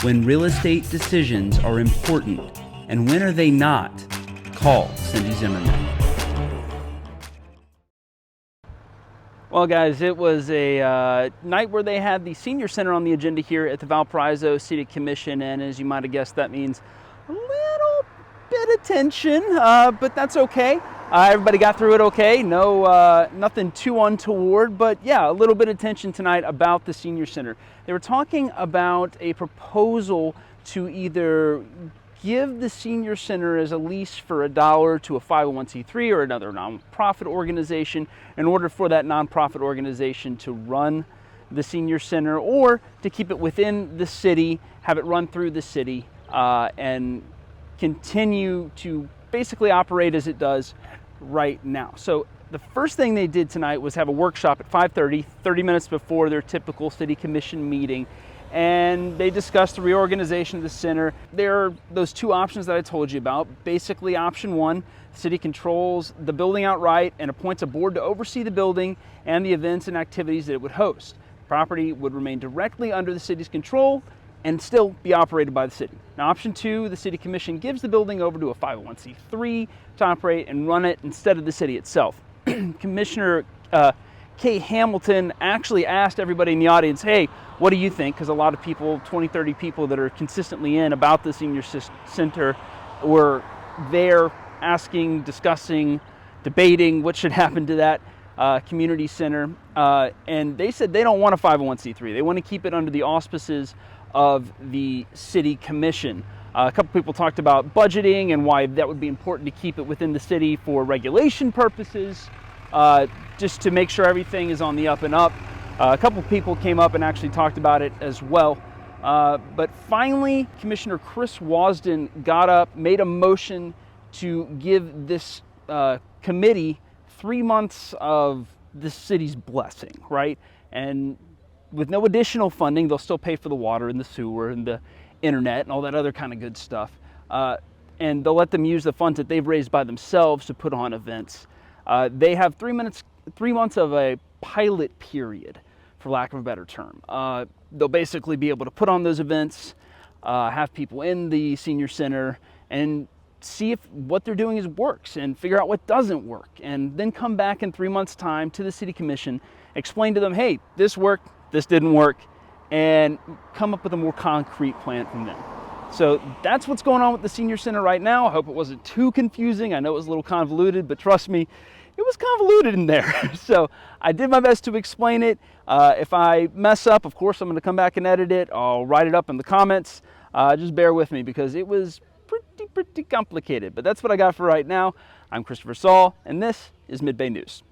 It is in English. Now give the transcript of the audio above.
When real estate decisions are important, and when are they not? Call Cindy Zimmerman. Well, guys, it was a night where they had the Senior Center on the agenda here at the Valparaiso City Commission, and as you might have guessed, that means a little bit of tension, but that's okay. Everybody got through it okay. No, nothing too untoward, but yeah, a little bit of tension tonight about the Senior Center. They were talking about a proposal to either give the Senior Center as a lease for $1 to a 501c3 or another nonprofit organization in order for that nonprofit organization to run the Senior Center, or to keep it within the city, have it run through the city, and continue to basically operate as it does right now. So the first thing they did tonight was have a workshop at 5:30, 30 minutes before their typical city commission meeting, and they discussed the reorganization of the center. There are those two options that I told you about. Basically, option one, the city controls the building outright and appoints a board to oversee the building and the events and activities that it would host. The property would remain directly under the city's control and still be operated by the city. Now, option two, the city commission gives the building over to a 501c3 to operate and run it instead of the city itself. Commissioner Kay Hamilton actually asked everybody in the audience, hey, what do you think? Because a lot of people, 20, 30 people that are consistently in about the Senior Center were there asking, discussing, debating what should happen to that community center. And they said they don't want a 501c3. They want to keep it under the auspices of the city commission. A couple people talked about budgeting and why that would be important to keep it within the city for regulation purposes, just to make sure everything is on the up and up. A couple people came up and actually talked about it as well. But finally, Commissioner Chris Wasden got up, made a motion to give this committee 3 months of the city's blessing, right? And with no additional funding, they'll still pay for the water and the sewer and the internet and all that other kind of good stuff. And they'll let them use the funds that they've raised by themselves to put on events. They have 3 months of a pilot period, for lack of a better term. They'll basically be able to put on those events, have people in the Senior Center, and see if what they're doing works and figure out what doesn't work. And then come back in 3 months' time to the City Commission, explain to them, hey, this worked, this didn't work, and come up with a more concrete plan from them. So that's what's going on with the Senior Center right now. I hope it wasn't too confusing. I know it was a little convoluted, but trust me, it was convoluted in there. So I did my best to explain it. If I mess up, of course, I'm going to come back and edit it. I'll write it up in the comments. Just bear with me because it was pretty complicated. But that's what I got for right now. I'm Christopher Saul, and this is Mid-Bay News.